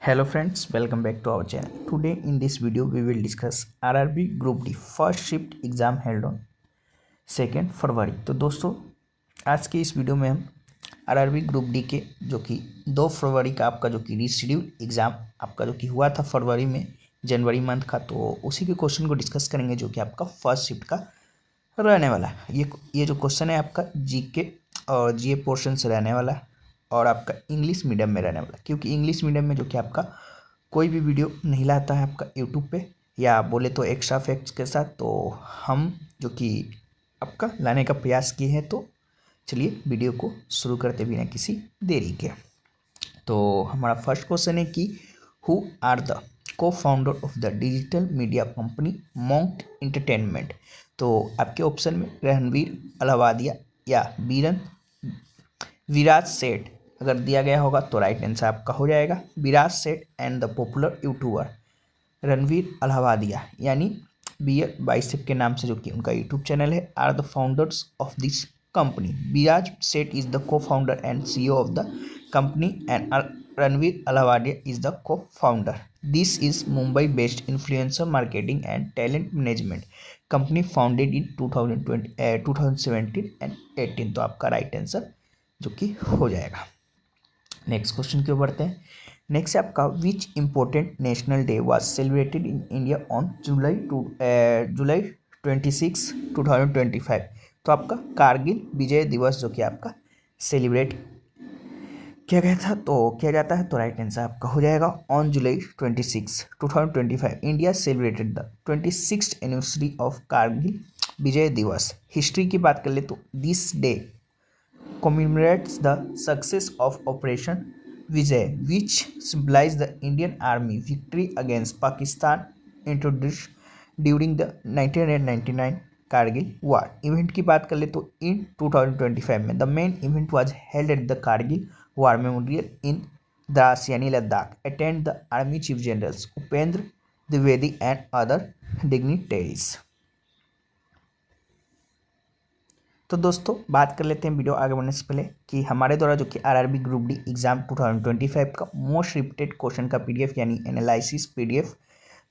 Hello friends, welcome back to our channel. Today in this video we will discuss RRB Group D first shift exam held on 2 फरवरी। तो दोस्तों आज के इस video में हम RRB group D के जो कि 2 फरवरी का आपका जो कि रीशेड्यूल एग्ज़ाम आपका जो कि हुआ था फरवरी में जनवरी मंथ का, तो उसी के क्वेश्चन को डिस्कस करेंगे जो कि आपका फर्स्ट शिफ्ट का रहने वाला है। ये जो क्वेश्चन है आपका जीके और जीए पोर्शन से रहने वाला है और आपका इंग्लिश मीडियम में रहने वाला, क्योंकि इंग्लिश मीडियम में जो कि आपका कोई भी वीडियो नहीं लाता है आपका यूट्यूब पे या बोले तो एक्स्ट्रा फैक्ट्स के साथ, तो हम जो कि आपका लाने का प्रयास किए हैं। तो चलिए वीडियो को शुरू करते बिना किसी देरी के। तो हमारा फर्स्ट क्वेश्चन है कि who are the co founder of the digital media company monk entertainment. तो आपके ऑप्शन में रणवीर अलाहाबादिया या विराज सेठ अगर दिया गया होगा तो राइट आंसर आपका हो जाएगा Viraj Seth and the popular YouTuber Ranveer Allahbadia यानी बियर बाइसेप के नाम से जो कि उनका यूट्यूब चैनल है are the founders of this company. Viraj Seth is the co founder and CEO of the company and Ranveer Allahbadia is the co founder. This is Mumbai based influencer marketing and talent management company founded in 2017 and 18। तो आपका right answer जो कि हो जाएगा। Next question की ओर बढ़ते हैं। नेक्स्ट है आपका which important national day was celebrated in India on July 26 2025। तो आपका कारगिल विजय दिवस जो कि आपका सेलिब्रेट किया गया था, तो किया जाता है, तो राइट आंसर आपका हो जाएगा on July 26 2025 India celebrated the 26th anniversary of Kargil Vijay Diwas. History की बात कर ले तो this day commemorates the success of Operation Vijay, which symbolized the Indian Army victory against Pakistan introduced during the 1999 Kargil War. Event की बात कर ले तो इन 2025 में the main event was held at the Kargil war memorial in Dras यानी Ladakh. Attend the army chief generals Upendra Dwivedi and other dignitaries. तो दोस्तों बात कर लेते हैं वीडियो आगे बढ़ने से पहले कि हमारे द्वारा जो कि आरआरबी ग्रुप डी एग्जाम 2025 का मोस्ट रिपीटेड क्वेश्चन का पीडीएफ यानी एनालिसिस पीडीएफ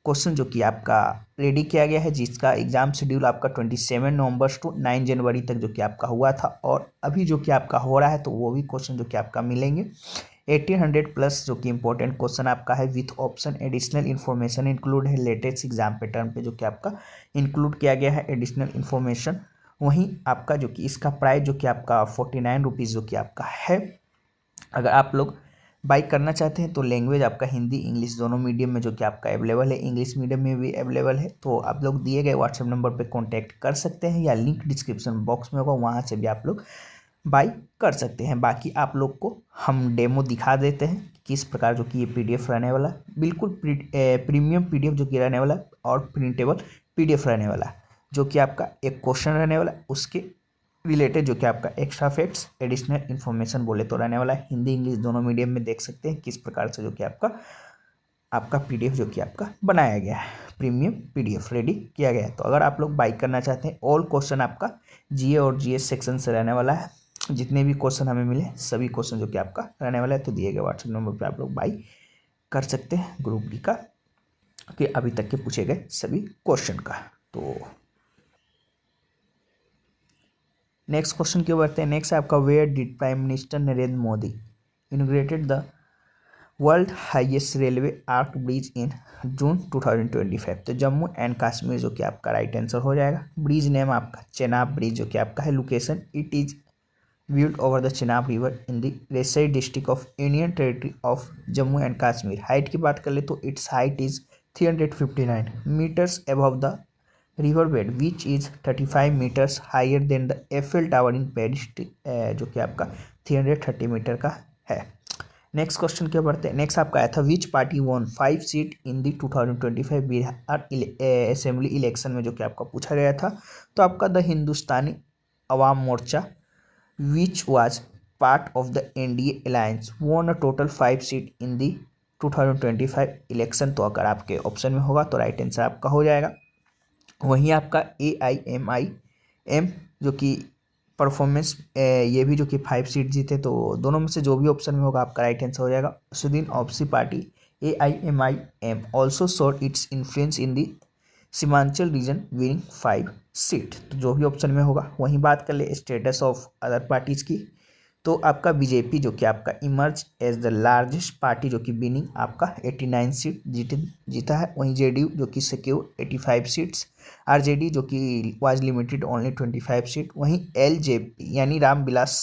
क्वेश्चन जो कि आपका रेडी किया गया है, जिसका एग्जाम शेड्यूल आपका 27 नवंबर टू 9 जनवरी तक जो कि आपका हुआ था और अभी जो कि आपका हो रहा है, तो वो भी क्वेश्चन जो कि आपका मिलेंगे 1800 प्लस जो कि इंपॉर्टेंट क्वेश्चन आपका है with option additional information include है। लेटेस्ट एग्जाम पैटर्न पे जो कि आपका इंक्लूड किया गया है एडिशनल इन्फॉर्मेशन। वहीं आपका जो कि इसका प्राइस जो कि आपका 49 रुपीज़ जो कि आपका है। अगर आप लोग बाई करना चाहते हैं तो लैंग्वेज आपका हिंदी इंग्लिश दोनों मीडियम में जो कि आपका अवेलेबल है, इंग्लिश मीडियम में भी अवेलेबल है। तो आप लोग दिए गए व्हाट्सएप नंबर पे कांटेक्ट कर सकते हैं या लिंक डिस्क्रिप्शन बॉक्स में होगा, वहाँ से भी आप लोग बाई कर सकते हैं। बाकी आप लोग को हम डेमो दिखा देते हैं किस प्रकार जो कि ये पीडीएफ रहने वाला है, बिल्कुल प्रीमियम पीडीएफ जो कि रहने वाला है और प्रिंटेबल पीडीएफ रहने वाला है। जो कि आपका एक क्वेश्चन रहने वाला है, उसके रिलेटेड जो कि आपका एक्स्ट्रा फैक्ट्स एडिशनल इन्फॉर्मेशन बोले तो रहने वाला है। हिंदी इंग्लिश दोनों मीडियम में देख सकते हैं किस प्रकार से जो कि आपका पीडीएफ जो कि आपका बनाया गया है, प्रीमियम पीडीएफ रेडी किया गया है। तो अगर आप लोग बाई करना चाहते हैं, ऑल क्वेश्चन आपका जीए और जीएस सेक्शन से रहने वाला है। जितने भी क्वेश्चन हमें मिले सभी क्वेश्चन जो कि आपका रहने वाला है, तो दिए गए व्हाट्सएप नंबर पर आप लोग बाई कर सकते हैं ग्रुप डी का कि अभी तक के पूछे गए सभी क्वेश्चन का। तो नेक्स्ट क्वेश्चन की ओर बढ़ते हैं। नेक्स्ट है आपका where did prime minister Narendra Modi inaugurated the world highest railway arch bridge in June 2025। तो जम्मू एंड कश्मीर जो कि आपका राइट आंसर हो जाएगा। ब्रिज नेम आपका चेनाब ब्रिज जो कि आपका है। Location it is viewed over the Chenab River in the Resaई district of union territory of Jammu and Kashmir. Height की बात कर ले तो its height is 359 meters above the river bed which is 35 meters higher than the Eiffel tower in Paris जो कि आपका 330 metre का है। नेक्स्ट क्वेश्चन क्या बढ़ते हैं। नेक्स्ट आपका आया था which party won 5 seat in the 2025 Bihar assembly election में जो कि आपका पूछा गया था। तो आपका the Hindustani Awam Morcha which was part of the NDA alliance won a total 5 seat in the 2025 election. तो अगर आपके ऑप्शन में होगा तो राइट आंसर आपका हो जाएगा। वहीं आपका AIMIM जो कि परफॉर्मेंस ये भी जो कि 5 सीट जीते, तो दोनों में से जो भी ऑप्शन में होगा आपका राइट आंसर हो जाएगा। Asaduddin Owaisi party AIMIM also showed its influence in the Seemanchal region winning 5 seat. तो जो भी ऑप्शन में होगा। वहीं बात कर ले स्टेटस ऑफ अदर पार्टीज की, तो आपका बीजेपी जो कि आपका emerge as the largest party जो कि विनिंग आपका 89 सीट जीता है। वहीं जेडीयू जो कि सिक्योर 85 सीट्स, आरजेडी जो कि वाज लिमिटेड ओनली 25 सीट। वहीं एलजेपी यानी रामविलास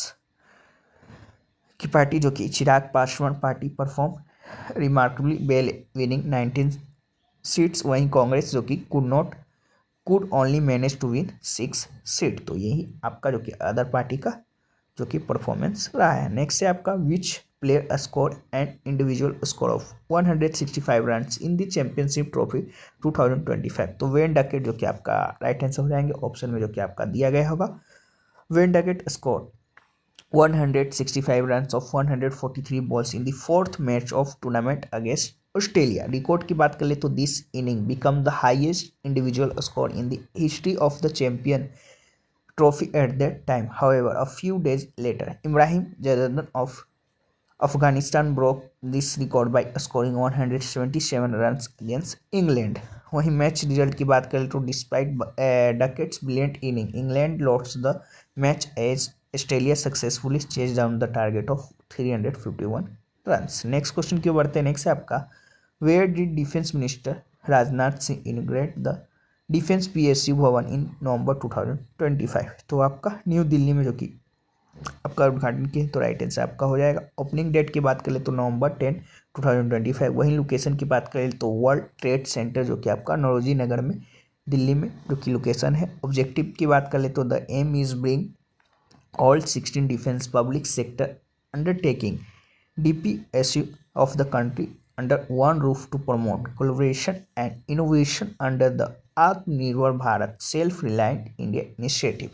की पार्टी जो कि Chirag Paswan party perform remarkably well winning 19 seats. वहीं कांग्रेस जो कि could only manage to win 6 seat. तो यही आपका जो कि अदर पार्टी का जो कि परफॉर्मेंस रहा है। नेक्स्ट है आपका विच player score and individual score of 165 runs in the championship trophy 2025। तो वेन डकेट जो कि आपका राइट आंसर हो जाएंगे ऑप्शन में जो कि आपका दिया गया होगा। When Duckett score 165 runs of 143 balls in the fourth match of tournament against Australia. Record की बात कर ले तो this inning become the highest individual score in the history of the champion trophy at that time. However a few days later Ibrahim Zadran of Afghanistan broke this record by scoring 177 runs against England. वहीं match result की बात करें तो despite Duckett's brilliant inning England lost the match as Australia successfully chase down the target of 351 runs. Next question की ओर बढ़ते हैं। Next है आपका where did defence minister Rajnath Singh inaugurate the defence PSU Bhavan इन नवंबर 2025। तो आपका न्यू दिल्ली में जो कि आपका उद्घाटन किया, तो राइट आंसर आपका हो जाएगा। ओपनिंग डेट की बात करें तो नवंबर 10, 2025। वहीं लोकेशन की बात करें तो वर्ल्ड ट्रेड सेंटर जो कि आपका नौरोजी नगर में दिल्ली में जो कि लोकेशन है। ऑब्जेक्टिव की बात करें तो the aim is bring all 16 defense public sector undertaking DPSU of the country under one roof to promote collaboration and innovation under the Atmanirbhar Bharat self reliant India initiative.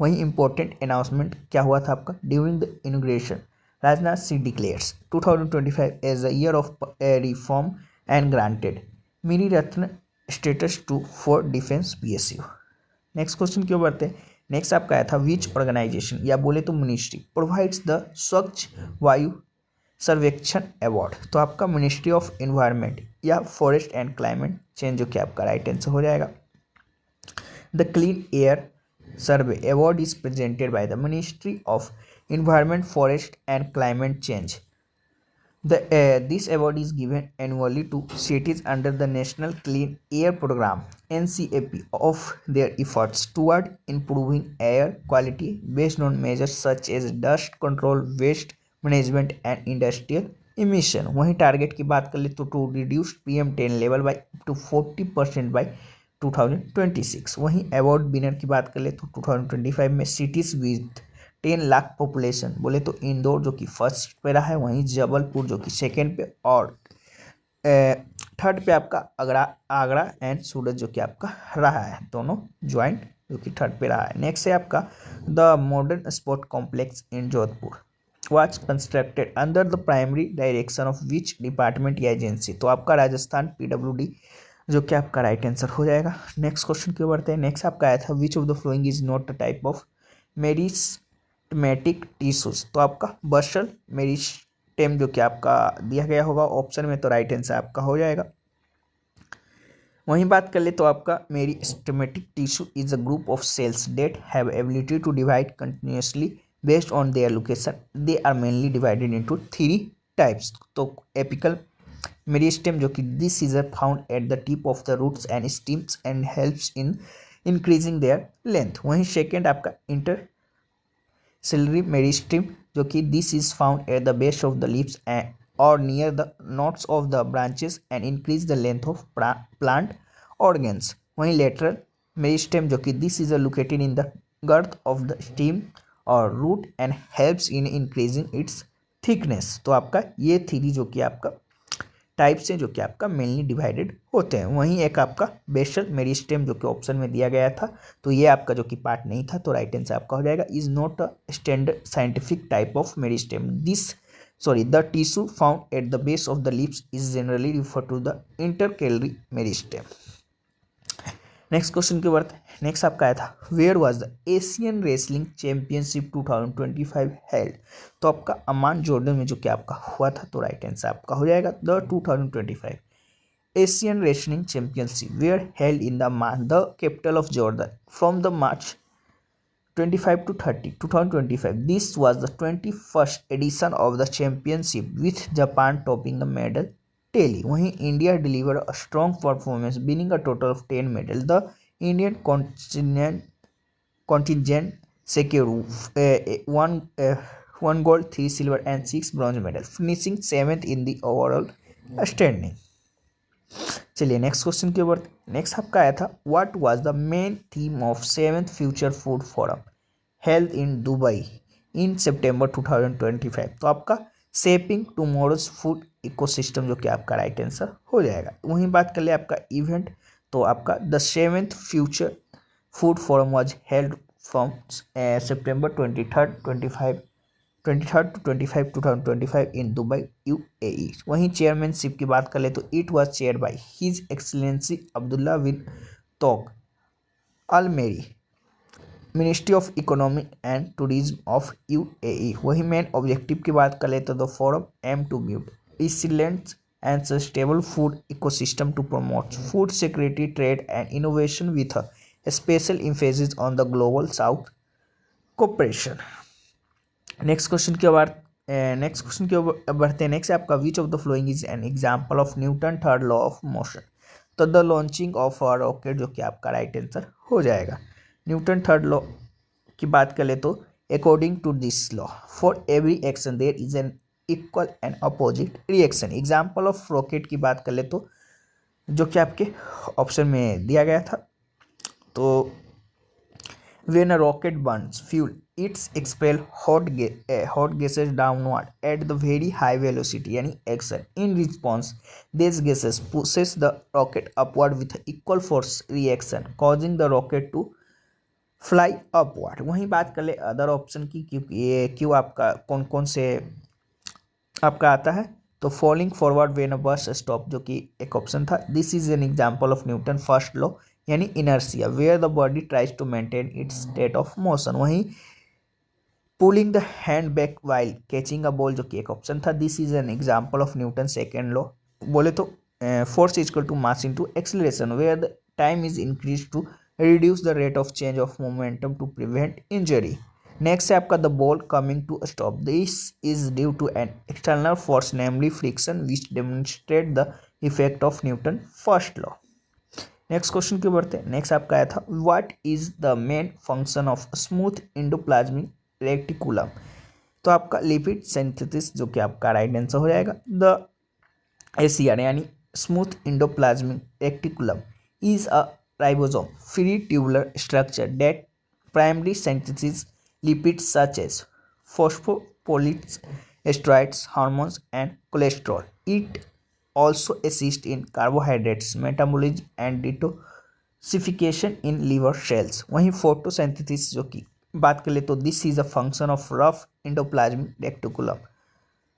वहीं इंपॉर्टेंट अनाउंसमेंट क्या हुआ था आपका during the inauguration Rajnath Singh declares 2025 as the year of reform and granted mini Ratna status to four defence PSU। Next question क्यों बढ़ते हैं। Next आपका आया था विच ऑर्गेनाइजेशन या बोले तो मिनिस्ट्री प्रोवाइड्स द स्वच्छ वायु सर्वेक्षण अवार्ड। तो आपका मिनिस्ट्री ऑफ एनवायरनमेंट या फॉरेस्ट एंड क्लाइमेट चेंज जो कि आपका राइट आंसर हो जाएगा। The clean air survey award is presented by the ministry of environment forest and climate change. This award is given annually to cities under the National Clean Air Program (NCAP) of their efforts toward improving air quality based on measures such as dust control, waste management, and industrial emission. वहीं target की बात कर ले तो to reduce PM10 level by up to 40% by 2026। वहीं award winner की बात कर ले तो 2025 में सिटीज विद 10 लाख पॉपुलेशन बोले तो इंदौर जो कि फर्स्ट पे रहा है, वहीं जबलपुर जो कि सेकेंड पे, और थर्ड पे आपका आगरा एंड सूरत जो कि आपका रहा है, दोनों ज्वाइंट जो कि थर्ड पे रहा है। नेक्स्ट है आपका the modern sport complex in Jodhpur was constructed under the primary direction of which department या एजेंसी। तो आपका राजस्थान PWD जो कि आपका राइट आंसर हो जाएगा। नेक्स्ट क्वेश्चन क्यों बढ़ते हैं। नेक्स्ट आपका आया था विच of the following is not a type of meristematic tissues. तो आपका बर्सल मेरिस्टेम जो कि आपका दिया गया होगा ऑप्शन में, तो राइट आंसर आपका हो जाएगा। वहीं बात कर ले तो आपका meristematic tissue is a group of cells that have ability to divide continuously based on their location. They are mainly divided into 3 types. तो एपिकल मेरिस्टेम जो कि this is found at the tip of the roots and stems and helps in increasing their length. वहीं second आपका intercalary meristem जो कि this is found at the base of the leaves और near the notes of the branches and increase the length of plant organs. वहीं lateral meristem जो कि this is located in the girth of the stem और root and helps in increasing its thickness. तो आपका ये three जो कि आपका टाइप्स हैं जो कि आपका मेनली डिवाइडेड होते हैं। वहीं एक आपका बेसल मेरिस्टेम जो कि ऑप्शन में दिया गया था, तो ये आपका जो कि पार्ट नहीं था, तो राइट आंसर आपका हो जाएगा is not a standard scientific type of meristem. The tissue found at the base of the leaves is generally refer to the intercalary meristem. Next question की बात, नेक्स्ट आपका आया था where was the Asian wrestling championship 2025 held. तो आपका अमान Jordan में जो कि आपका हुआ था, तो राइट आंसर आपका हो जाएगा the 2025 Asian wrestling championship were held in the Amman the capital of Jordan from the March 25 to 30 2025. This was the 21st edition of the championship with Japan topping the medal tally. वहीं India delivered a strong performance winning a total of 10 medals. The Indian contingent secured one gold, 3 silver and 6 bronze medals, finishing 7th in the overall standing. चलिए next question के ऊपर, next आपका आया था what was the main theme of 7th future food forum held in Dubai in September 2025। तो आपका shaping tomorrow's food ecosystem जो कि आपका राइट आंसर हो जाएगा। वहीं बात कर ले आपका इवेंट, तो आपका the 7th future food forum was held from September 23rd to 25 2025 in Dubai UAE। वहीं चेयरमैनशिप की बात कर ले तो it was chair by his excellency Abdullah bin Touq Al Marri, ministry of economy and tourism of UAE। वही main objective की बात कर ले तो the forum aim to build resilient and sustainable food ecosystem to promote food security trade and innovation with a special emphasis on the global south cooperation. Next question के बाद बढ़ते हैं। नेक्स्ट आपका which of the following is an example of Newton third law of motion. तो the launching of a rocket जो कि आपका right answer हो जाएगा। न्यूटन थर्ड लॉ की बात करें तो according to this law for every action there is an equal and opposite reaction. Example of rocket की बात कर ले तो जो कि आपके ऑप्शन में दिया गया था, तो when a rocket burns fuel it's expel hot gases downward at the very high velocity यानी action. In response these gases pushes the rocket upward with equal force reaction causing the rocket to fly upward. वहीं बात कर ले other option की, क्योंकि ये क्यों आपका कौन कौन से आपका आता है, तो falling forward when a bus stop जो कि एक ऑप्शन था। This is an example of Newton first law यानी inertia where the body tries to maintain its state of motion. वहीं pulling the hand back while catching a ball जो कि एक option था। This is an example of Newton second law. बोले तो force equal to mass into acceleration where the time is increase to reduce the rate of change of momentum to prevent injury. Next है आपका the ball coming to a stop. This is due to an external force namely friction which demonstrate the effect of Newton first law. Next question की बढ़ते हैं। Next आपका आया था what is the main function of smooth endoplasmic reticulum. तो आपका lipid synthesis जो कि आपका राइट आंसर हो जाएगा। द ACR यानी smooth endoplasmic reticulum is a ribosome free tubular structure that primarily synthesizes lipids such as phospholipids, steroids, hormones, and cholesterol. It also assists in carbohydrates metabolism and detoxification in liver cells. वहीं photosynthesis जो कि बात कर ले तो this is a function of rough endoplasmic reticulum.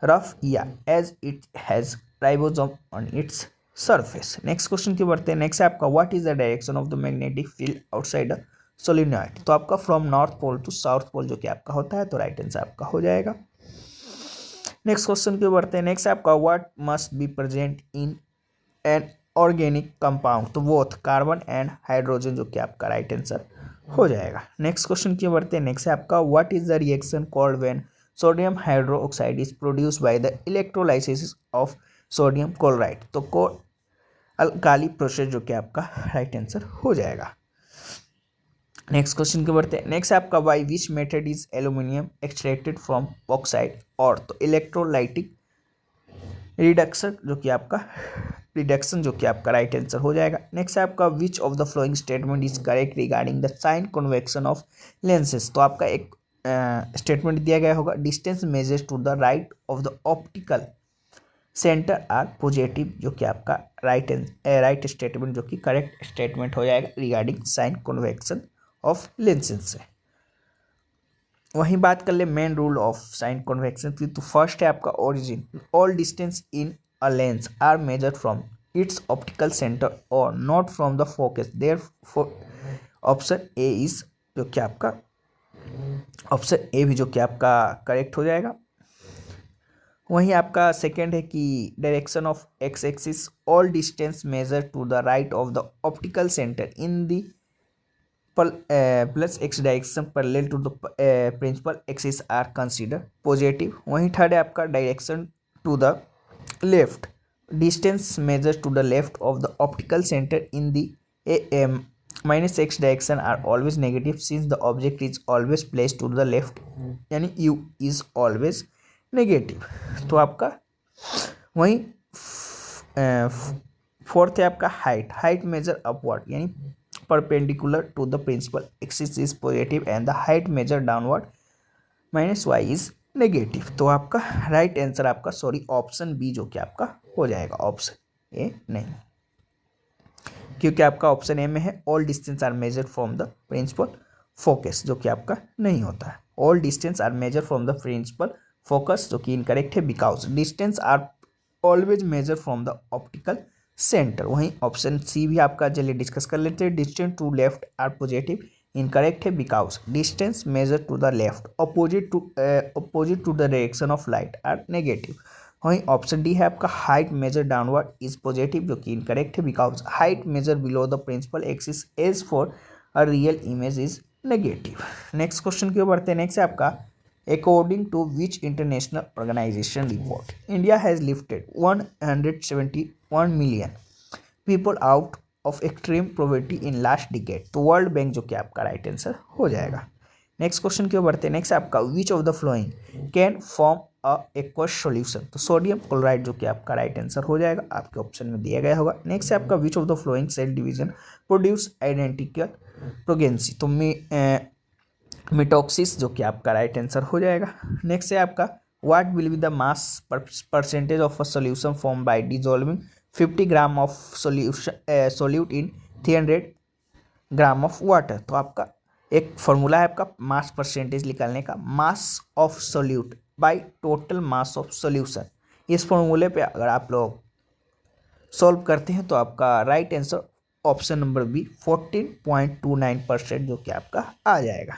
Rough, yeah, as it has ribosome on its surface. Next question की बढ़ते हैं। नेक्स्ट है आपका what is the direction of the magnetic field outside a solenoid. तो आपका from north pole to south pole जो कि आपका होता है, तो राइट आंसर आपका हो जाएगा। नेक्स्ट क्वेश्चन की बढ़ते हैं। नेक्स्ट आपका what must be present in an organic compound. तो बोथ कार्बन एंड हाइड्रोजन जो कि आपका राइट आंसर हो जाएगा। नेक्स्ट क्वेश्चन की बढ़ते हैं। नेक्स्ट है आपका what is the reaction called when sodium hydroxide is produce by the electrolysis of sodium chloride. तो अल्काली प्रोसेस जो कि आपका राइट आंसर हो जाएगा। नेक्स्ट क्वेश्चन के बढ़ते हैं। नेक्स्ट आपका by which method is aluminium extracted from oxide और, तो इलेक्ट्रोलाइटिक रिडक्शन जो कि आपका राइट आंसर हो जाएगा। नेक्स्ट है आपका which of the following statement is correct regarding the sign convention of lenses. तो आपका एक स्टेटमेंट दिया गया होगा distance measures to the right of the optical centre are positive जो कि आपका राइट स्टेटमेंट जो कि करेक्ट स्टेटमेंट हो जाएगा regarding sign convention of lenses से। वहीं बात कर ले main rule of sign convention की, तो फर्स्ट है आपका origin. All distance in a lens are measured from its optical center or not from the focus, therefore option A is जो कि आपका ऑप्शन ए भी जो कि आपका करेक्ट हो जाएगा। वहीं आपका सेकेंड है कि direction of X axis all distance measure to the right of the optical centre in the plus X direction parallel to the principal axis are consider positive. वहीं थर्ड है आपका direction to the left distance measure to the left of the optical centre in the minus X direction are always negative since the object is always place to the left, यानी u is always negative. तो आपका वहीं fourth है आपका height measure upward यानी perpendicular to the principal axis is positive and the height measure downward minus Y is negative. तो आपका right answer आपका ऑप्शन बी जो कि आपका हो जाएगा, ऑप्शन ए नहीं, क्योंकि आपका ऑप्शन ए में है all distance are measure from the principal focus, जो कि आपका नहीं होता है। All distance are measure from the principal focus जो कि इनकरेक्ट है, because distance are always measure from the optical center. वहीं ऑप्शन सी भी आपका चलिए डिस्कस कर लेते हैं। Distance to left are positive, incorrect है, because distance measure to the left opposite to the direction of light are negative. वहीं option D है आपका height measure downward is positive, जो कि इनकरेक्ट है, because height measure below the principal axis as for a real image is negative. Next question की ओर बढ़ते हैं। नेक्स्ट है आपका according to which international organisation report India has lifted 171 million people out of extreme poverty in last decade. तो world bank जो कि आपका राइट आंसर हो जाएगा। नेक्स्ट क्वेश्चन की ओर बढ़ते हैं। नेक्स्ट आपका which of the flowing can form a aqueous solution. तो सोडियम क्लोराइड जो कि आपका राइट आंसर हो जाएगा, आपके ऑप्शन में दिया गया होगा। नेक्स्ट है आपका which of the following cell division produce identical progeny. तो मिटोक्सिस जो कि आपका राइट आंसर हो जाएगा। नेक्स्ट है आपका what will be the mass percentage of a solution form by dissolving 50 gram of solute in 300 gram of water. तो आपका एक फॉर्मूला है आपका मास परसेंटेज निकालने का, mass of solute by total mass of solution. इस फॉर्मूले पे अगर आप लोग सॉल्व करते हैं तो आपका right answer option number B 14.29% जो कि आपका आ जाएगा।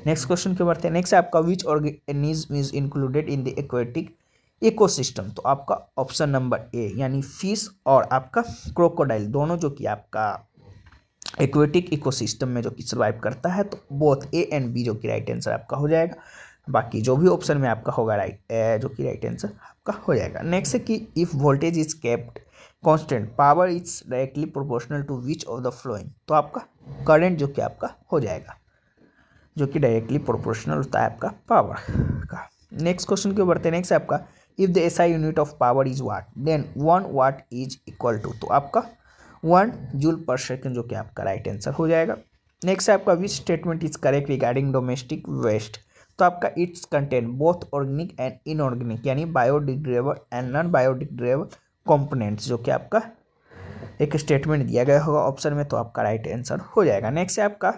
नेक्स्ट क्वेश्चन के बढ़ते हैं। नेक्स्ट आपका which organism is included in the aquatic ecosystem. तो आपका ऑप्शन नंबर ए यानी फिश और आपका क्रोकोडाइल दोनों जो कि आपका एक्वेटिक इकोसिस्टम में जो कि सर्वाइव करता है, तो बोथ ए एंड बी जो कि राइट आंसर आपका हो जाएगा। बाकी जो भी ऑप्शन में आपका होगा जो कि राइट आंसर आपका हो जाएगा। नेक्स्ट है कि if voltage is kept constant power is directly proportional to which of the flowing. तो आपका करंट जो कि आपका हो जाएगा, जो कि डायरेक्टली प्रोपोर्शनल होता है आपका पावर का। नेक्स्ट क्वेश्चन के बढ़ते हैं। नेक्स्ट आपका if the SI unit of power is watt then 1 watt is equal to. तो आपका 1 जूल पर सेकेंड जो कि आपका राइट आंसर हो जाएगा। नेक्स्ट है आपका which statement is correct regarding domestic waste. तो आपका its contain both organic and inorganic यानी biodegradable and non biodegradable components, जो कि आपका एक स्टेटमेंट दिया गया होगा ऑप्शन में, तो आपका राइट आंसर हो जाएगा। नेक्स्ट है आपका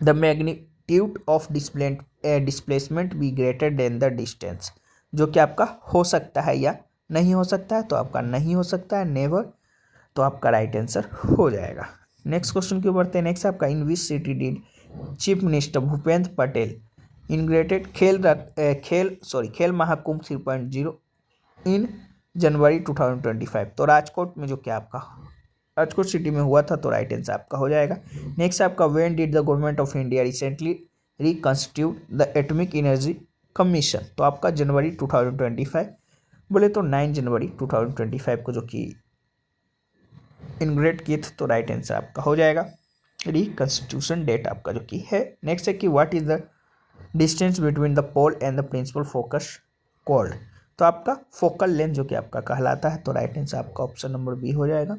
the magnitude of displacement be greater than the distance, जो कि आपका हो सकता है या नहीं हो सकता है। तो आपका नहीं हो सकता है, नेवर, तो आपका राइट आंसर हो जाएगा। नेक्स्ट क्वेश्चन की ओर बढ़ते हैं। नेक्स्ट आपका in which city did chief minister Bhupendra Patel inaugurated Khel Mahakumbh 3.0 इन जनवरी 2025। तो राजकोट में जो कि आपका राजकोट सिटी में हुआ था, तो राइट आंसर आपका हो जाएगा। नेक्स्ट आपका when did the government of India recently reconstitute the atomic energy commission. तो आपका जनवरी 2025 बोले तो 9 जनवरी 2025 को जो कि इनग्रेट किए थे, तो राइट आंसर आपका हो जाएगा। रिकॉन्स्टिट्यूशन डेट आपका जो कि है। नेक्स्ट है कि what is the distance between the pole and the principal focus called. तो आपका फोकल लेंथ जो कि आपका कहलाता है, तो राइट आंसर आपका ऑप्शन नंबर बी हो जाएगा।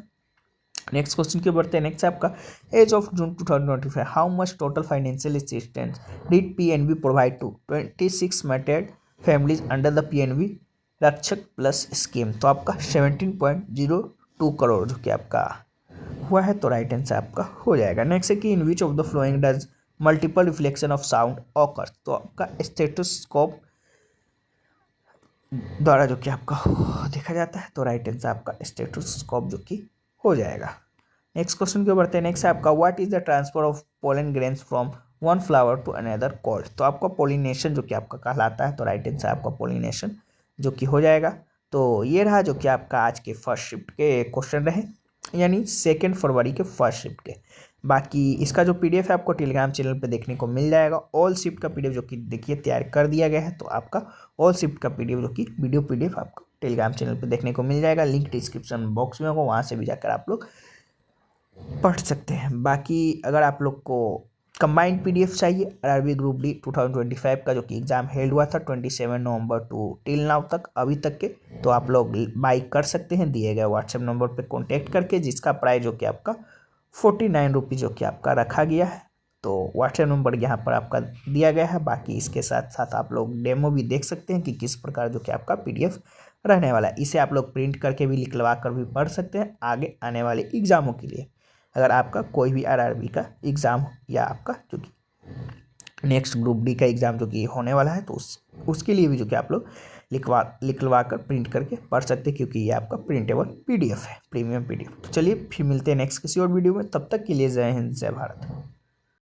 नेक्स्ट क्वेश्चन के बढ़ते हैं। नेक्स्ट आपका as of June 2025 how much total financial assistance did PNB provide to 26 मैटेड families under the PNB Rakshak plus scheme. तो आपका 17.02 करोड़ जो कि आपका हुआ है, तो राइट आंसर आपका हो जाएगा। नेक्स्ट है कि in which of the following does multiple reflection of sound occur. तो आपका स्टेथोस्कोप द्वारा जो कि आपका देखा जाता है। तो राइट आंसर आपका स्टेथोस्कोप जो कि हो जाएगा। नेक्स्ट क्वेश्चन की ओर बढ़ते हैं। नेक्स्ट है आपका what is the transfer of pollen grains from one flower to another called. तो आपका पोलिनेशन जो कि आपका कहलाता है। तो राइट आंसर आपका पोलिनेशन जो कि हो जाएगा। तो ये रहा जो कि आपका आज के फर्स्ट शिफ्ट के क्वेश्चन रहे, यानी 2 फरवरी के फर्स्ट शिफ्ट के। बाकी इसका जो पीडीएफ है आपको टेलीग्राम चैनल पे देखने को मिल जाएगा। ऑल शिफ्ट का पीडीएफ जो कि देखिए तैयार कर दिया गया है। तो आपका ऑल शिफ्ट का पीडीएफ जो कि वीडियो पीडीएफ आपको टेलीग्राम चैनल पे देखने को मिल जाएगा। लिंक डिस्क्रिप्शन बॉक्स में होगा, वहाँ से भी जाकर आप लोग पढ़ सकते हैं। बाकी अगर आप लोग को कंबाइंड पीडीएफ चाहिए आरआरबी ग्रुप डी 2025 का जो कि एग्ज़ाम हेल्ड हुआ था 27 नवंबर टू टिल नाउ तक अभी तक के, तो आप लोग बाई कर सकते हैं दिए गए व्हाट्सएप नंबर पे कांटेक्ट करके, जिसका प्राइस जो कि आपका 49 रुपीज़ जो कि आपका रखा गया है। तो व्हाट्सएप नंबर यहाँ पर आपका दिया गया है। बाकी इसके साथ साथ आप लोग डेमो भी देख सकते हैं कि किस प्रकार जो कि आपका पीडीएफ रहने वाला है। इसे आप लोग प्रिंट करके भी निकलवा कर भी पढ़ सकते हैं आगे आने वाले एग्ज़ामों के लिए। अगर आपका कोई भी आरआरबी का एग्ज़ाम या आपका जो कि नेक्स्ट ग्रुप डी का एग्ज़ाम जो कि होने वाला है, तो उसके लिए भी जो कि आप लोग लिखवा कर प्रिंट करके पढ़ सकते हैं, क्योंकि ये आपका प्रिंटेबल पीडीएफ है, प्रीमियम पीडीएफ। तो चलिए फिर मिलते हैं नेक्स्ट किसी और वीडियो में। तब तक के लिए जय हिंद, जय भारत।